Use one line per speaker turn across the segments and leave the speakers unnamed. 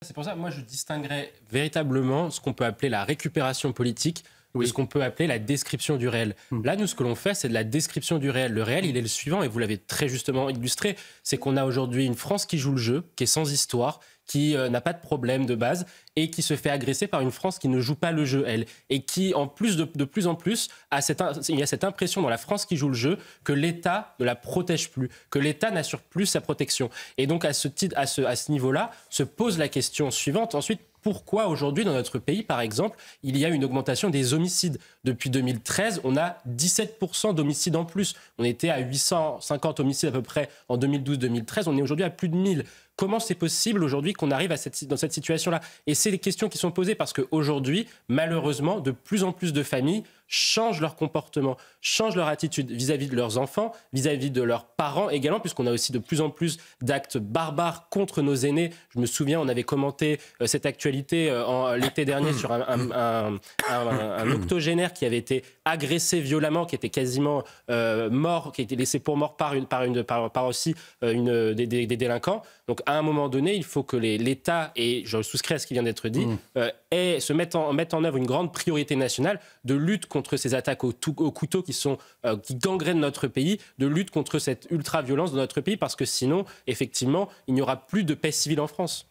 C'est pour ça que moi je distinguerais véritablement ce qu'on peut appeler la récupération politique de ce qu'on peut appeler la description du réel. Là, nous, ce que l'on fait, c'est de la description du réel. Le réel, il est le suivant, et vous l'avez très justement illustré, c'est qu'on a aujourd'hui une France qui joue le jeu, qui est sans histoire, qui n'a pas de problème de base, et qui se fait agresser par une France qui ne joue pas le jeu, elle, et qui, en plus de plus en plus, il y a cette impression dans la France qui joue le jeu que l'État ne la protège plus, que l'État n'assure plus sa protection. Et donc, à ce niveau-là, se pose la question suivante. Ensuite, pourquoi aujourd'hui dans notre pays, par exemple, il y a une augmentation des homicides? Depuis 2013, on a 17% d'homicides en plus. On était à 850 homicides à peu près en 2012-2013. On est aujourd'hui à plus de 1000. Comment c'est possible aujourd'hui qu'on arrive dans cette situation-là? Et c'est les questions qui sont posées parce qu'aujourd'hui, malheureusement, de plus en plus de familles changent leur comportement, changent leur attitude vis-à-vis de leurs enfants, vis-à-vis de leurs parents également, puisqu'on a aussi de plus en plus d'actes barbares contre nos aînés. Je me souviens, on avait commenté cette actualité l'été dernier sur un octogénaire qui avait été agressé violemment, qui était quasiment mort, qui a été laissé pour mort par aussi des délinquants. Donc à un moment donné, il faut que l'État, et je souscris à ce qui vient d'être dit, mettent en œuvre une grande priorité nationale de lutte contre ces attaques au couteau qui gangrènent notre pays, de lutte contre cette ultra-violence dans notre pays, parce que sinon, effectivement, il n'y aura plus de paix civile en France.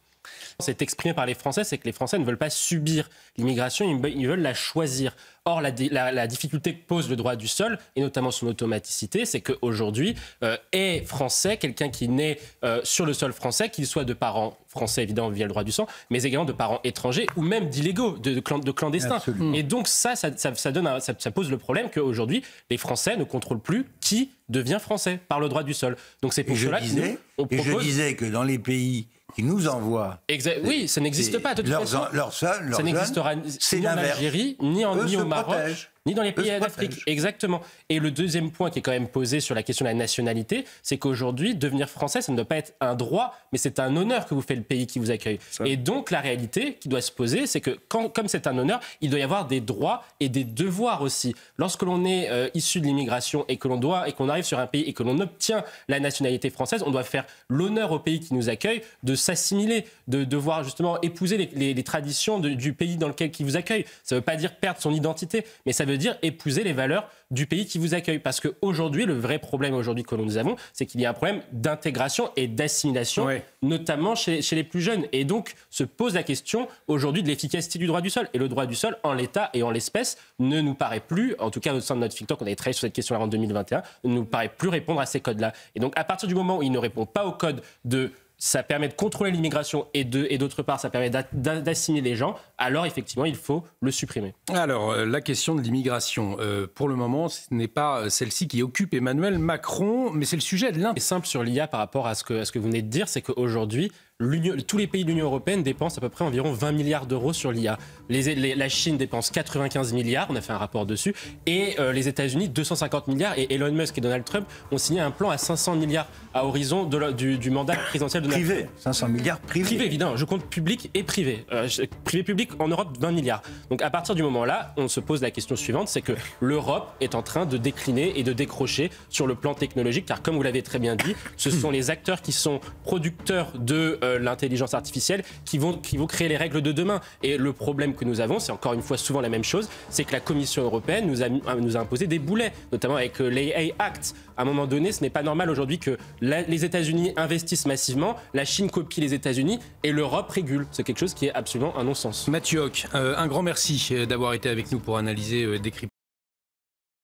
C'est exprimé par les Français, c'est que les Français ne veulent pas subir l'immigration, ils veulent la choisir. Or, la difficulté que pose le droit du sol, et notamment son automaticité, c'est qu'aujourd'hui, est français, quelqu'un qui naît sur le sol français, qu'il soit de parents français, évidemment, via le droit du sang, mais également de parents étrangers ou même d'illégaux, de clandestins. Absolument. Et donc ça pose le problème qu'aujourd'hui, les Français ne contrôlent plus qui devient français par le droit du sol. Donc c'est pour cela qu'on propose...
je disais que dans les pays qui nous envoient...
Oui, ça n'existe pas. De toute façon, ça n'existera ni en Algérie, ni au Maroc, ni dans les pays d'Afrique. Exactement. Et le deuxième point qui est quand même posé sur la question de la nationalité, c'est qu'aujourd'hui, devenir français, ça ne doit pas être un droit, mais c'est un honneur que vous fait le pays qui vous accueille. Et donc, la réalité qui doit se poser, c'est que comme c'est un honneur, il doit y avoir des droits et des devoirs aussi. Lorsque l'on est issu de l'immigration et qu'on arrive sur un pays et que l'on obtient la nationalité française, on doit faire l'honneur au pays qui nous accueille de s'assimiler, de devoir justement épouser les traditions du pays dans lequel qui vous accueille. Ça ne veut pas dire perdre son identité, mais ça veut dire épouser les valeurs du pays qui vous accueille. Parce qu'aujourd'hui, le vrai problème aujourd'hui que nous avons, c'est qu'il y a un problème d'intégration et d'assimilation, notamment chez les plus jeunes. Et donc, se pose la question aujourd'hui de l'efficacité du droit du sol. Et le droit du sol, en l'état et en l'espèce, ne nous paraît plus, en tout cas au sein de notre think tank, on avait travaillé sur cette question-là en 2021, ne nous paraît plus répondre à ces codes-là. Et donc, à partir du moment où il ne répond pas au code ça permet de contrôler l'immigration et d'autre part, ça permet d'assimiler les gens, alors effectivement, il faut le supprimer.
Alors, la question de l'immigration, pour le moment, ce n'est pas celle-ci qui occupe Emmanuel Macron, mais c'est le sujet de l'un.
C'est simple sur l'IA par rapport à ce que vous venez de dire, c'est qu'aujourd'hui, tous les pays de l'Union européenne dépensent à peu près environ 20 milliards d'euros sur l'IA. La Chine dépense 95 milliards, on a fait un rapport dessus, et les États-Unis 250 milliards, et Elon Musk et Donald Trump ont signé un plan à 500 milliards à horizon du mandat présidentiel de Donald Trump.
Privé, 500 milliards privés.
Privé, évidemment, je compte public et privé. Privé-public en Europe, 20 milliards. Donc à partir du moment-là, on se pose la question suivante, c'est que l'Europe est en train de décliner et de décrocher sur le plan technologique, car comme vous l'avez très bien dit, ce sont les acteurs qui sont producteurs de l'intelligence artificielle qui vont créer les règles de demain. Et le problème que nous avons, c'est encore une fois souvent la même chose, c'est que la Commission européenne nous a imposé des boulets, notamment avec l'AI Act. À un moment donné, ce n'est pas normal aujourd'hui que les États-Unis investissent massivement, la Chine copie les États-Unis et l'Europe régule. C'est quelque chose qui est absolument un non-sens.
Mathieu Hoc, un grand merci d'avoir été avec nous pour analyser, décrypter